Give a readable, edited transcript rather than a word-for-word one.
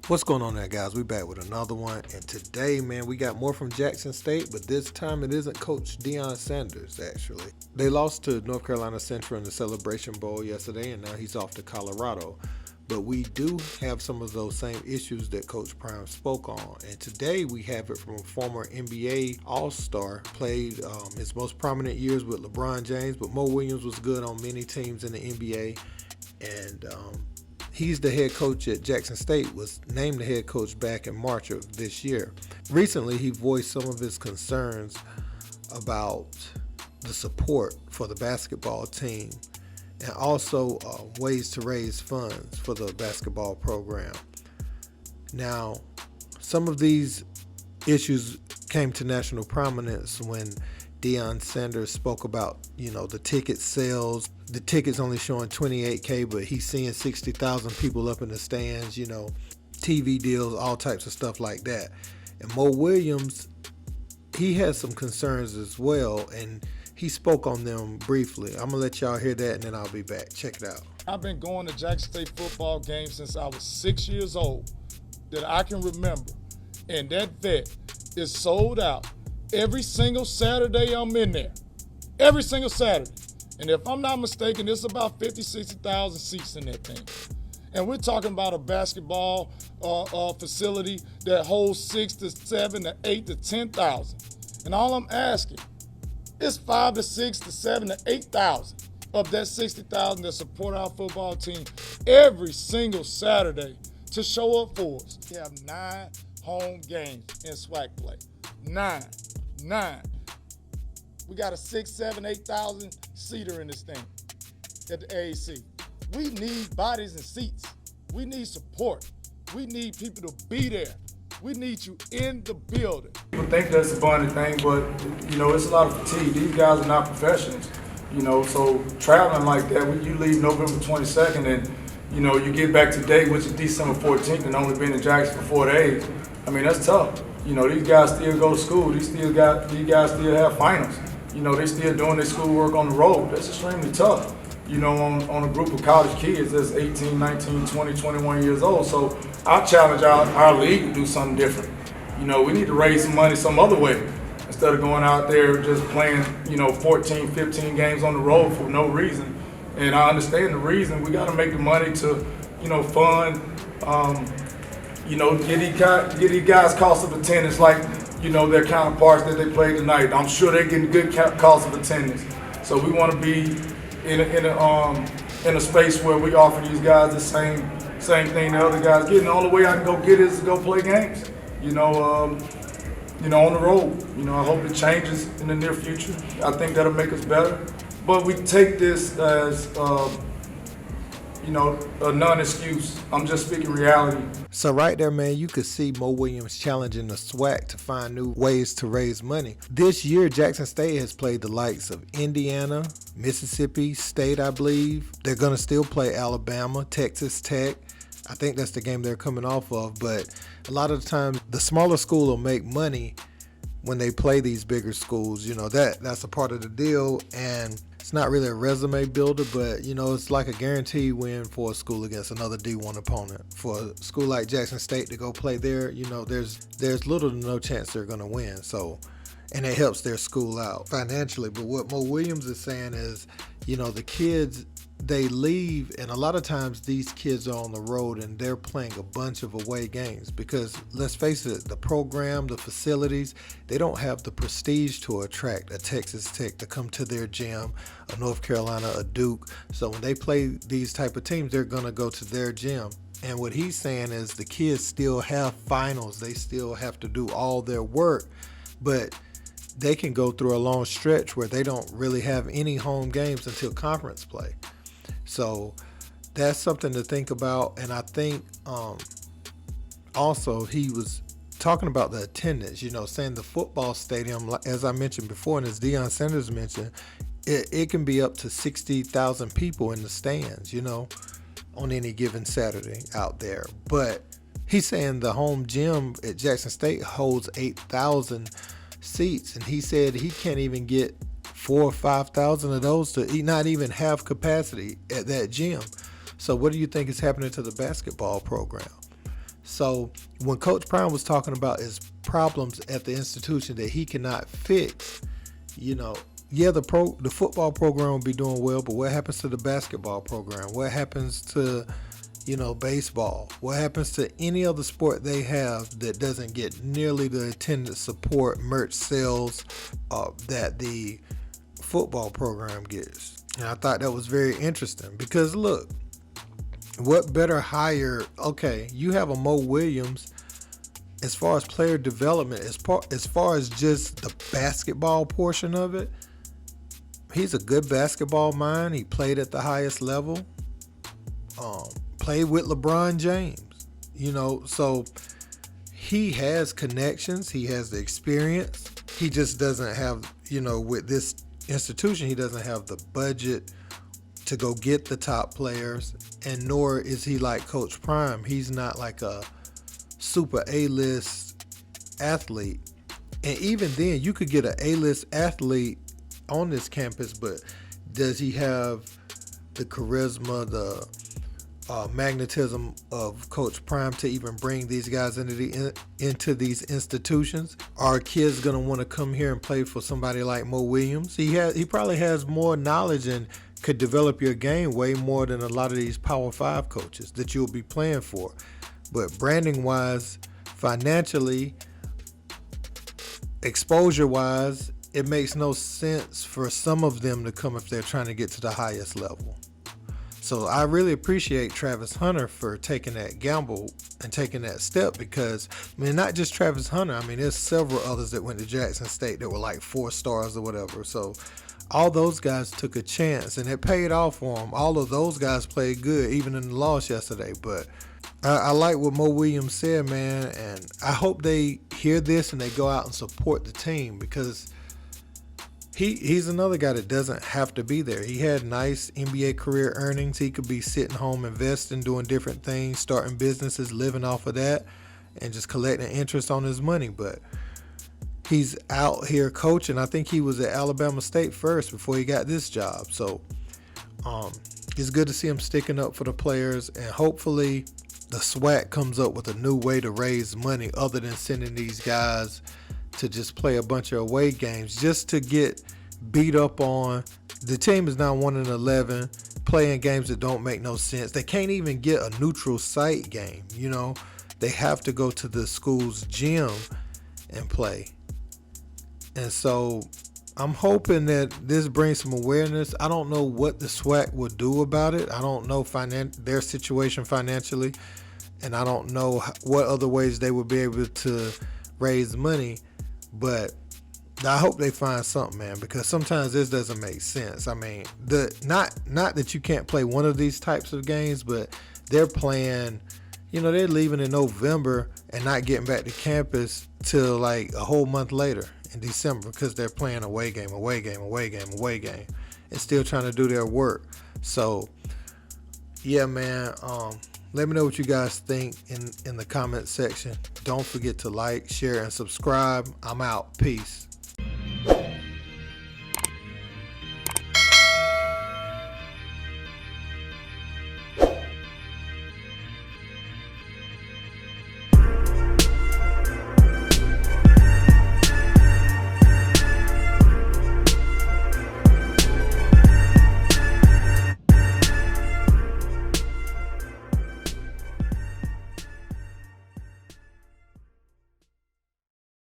What's going on there, guys? We back with another one, and today, man, we got more from Jackson State, but this time it isn't Coach Deion Sanders, actually. They lost to North Carolina Central in the Celebration Bowl yesterday, and now he's off to Colorado. But we do have some of those same issues that Coach Prime spoke on, and today we have it from a former NBA All-Star, played his most prominent years with LeBron James, but Mo Williams was good on many teams in the NBA, and he's the head coach at Jackson State, was named the head coach back in March of this year. Recently, he voiced some of his concerns about the support for the basketball team and also ways to raise funds for the basketball program. Now, some of these issues came to national prominence when Deion Sanders spoke about, the ticket sales. The tickets only showing 28K, but he's seeing 60,000 people up in the stands, TV deals, all types of stuff like that. And Mo Williams, he has some concerns as well, and he spoke on them briefly. I'm going to let y'all hear that, and then I'll be back. Check it out. I've been going to Jackson State football games since I was 6 years old that I can remember. And that vet is sold out. Every single Saturday I'm in there. Every single Saturday. And if I'm not mistaken, it's about 50, 60,000 seats in that thing. And we're talking about a basketball facility that holds 6 to 7 to 8 to 10,000. And all I'm asking is 5 to 6 to 7 to 8,000 of that 60,000 that support our football team every single Saturday to show up for us. We have 9 home games in SWAC play. 9. We got a 6, 7, 8,000 seater in this thing at the AAC. We need bodies and seats. We need support. We need people to be there. We need you in the building. People think that's a funny thing, but it's a lot of fatigue. These guys are not professionals, so traveling like that, when you leave November 22nd and you get back today, which is December 14th, and only been in Jackson for 4 days. I mean, that's tough. These guys still go to school. These guys still have finals. They still doing their schoolwork on the road. That's extremely tough, on a group of college kids that's 18, 19, 20, 21 years old. So I challenge our league to do something different. We need to raise some money some other way instead of going out there just playing, 14, 15 games on the road for no reason. And I understand the reason. We got to make the money to, fund, get these guys cost of attendance like, their counterparts that they played tonight. I'm sure they're getting good cost of attendance. So we want to be in a space where we offer these guys the same thing the other guys get. And the only way I can go get it is to go play games. On the road. I hope it changes in the near future. I think that'll make us better. But we take this as a non-excuse. I'm just speaking reality. So right there, man, you could see Mo Williams challenging the SWAC to find new ways to raise money. This year, Jackson State has played the likes of Indiana, Mississippi State, I believe. They're going to still play Alabama, Texas Tech. I think that's the game they're coming off of. But a lot of the time, the smaller school will make money when they play these bigger schools. That's a part of the deal. And it's not really a resume builder, but it's like a guaranteed win for a school against another D1 opponent. For a school like Jackson State to go play there, there's little to no chance they're going to win. So, and it helps their school out financially. But what Mo Williams is saying is, the kids, they leave, and a lot of times these kids are on the road and they're playing a bunch of away games because, let's face it, the program, the facilities, they don't have the prestige to attract a Texas Tech to come to their gym, a North Carolina, a Duke. So when they play these type of teams, they're going to go to their gym. And what he's saying is the kids still have finals. They still have to do all their work, but they can go through a long stretch where they don't really have any home games until conference play. So that's something to think about. And I think also he was talking about the attendance, saying the football stadium, as I mentioned before, and as Deion Sanders mentioned, it can be up to 60,000 people in the stands, on any given Saturday out there. But he's saying the home gym at Jackson State holds 8,000 seats, and he said he can't even get 4,000 or 5,000 of those to not even have capacity at that gym. So what do you think is happening to the basketball program? So when Coach Prime was talking about his problems at the institution that he cannot fix, yeah, the football program will be doing well, but what happens to the basketball program? What happens to, baseball? What happens to any other sport they have that doesn't get nearly the attendance, support, merch sales that the football program gets? And I thought that was very interesting because look, what better hire? Okay, you have a Mo Williams. As far as player development, as far as just the basketball portion of it, he's a good basketball mind. He played at the highest level. Played with LeBron James. So he has connections. He has the experience. He just doesn't have, with this institution, he doesn't have the budget to go get the top players, and nor is he like Coach Prime. He's not like a super A-list athlete. And even then, you could get an A-list athlete on this campus, but does he have the charisma, the magnetism of Coach Prime to even bring these guys into these institutions? Are kids gonna want to come here and play for somebody like Mo Williams? He probably has more knowledge and could develop your game way more than a lot of these Power 5 coaches that you'll be playing for. But branding wise, financially, exposure wise, it makes no sense for some of them to come if they're trying to get to the highest level. So I really appreciate Travis Hunter for taking that gamble and taking that step because, not just Travis Hunter. There's several others that went to Jackson State that were like 4 stars or whatever. So all those guys took a chance and it paid off for them. All of those guys played good, even in the loss yesterday. But I like what Mo Williams said, man, and I hope they hear this and they go out and support the team because he's another guy that doesn't have to be there. He had nice NBA career earnings. He could be sitting home investing, doing different things, starting businesses, living off of that, and just collecting interest on his money. But he's out here coaching. I think he was at Alabama State first before he got this job. So it's good to see him sticking up for the players, and hopefully the SWAC comes up with a new way to raise money other than sending these guys to just play a bunch of away games just to get beat up on. The team is now 1-11, playing games that don't make no sense. They can't even get a neutral site game, They have to go to the school's gym and play. And so I'm hoping that this brings some awareness. I don't know what the SWAC will do about it. I don't know their situation financially, and I don't know what other ways they will be able to raise money. But I hope they find something, man, because sometimes this doesn't make sense. Not that you can't play one of these types of games, but they're playing, they're leaving in November and not getting back to campus till like a whole month later in December because they're playing away game, and still trying to do their work. So, yeah, man, let me know what you guys think in the comment section. Don't forget to like, share, and subscribe. I'm out. Peace.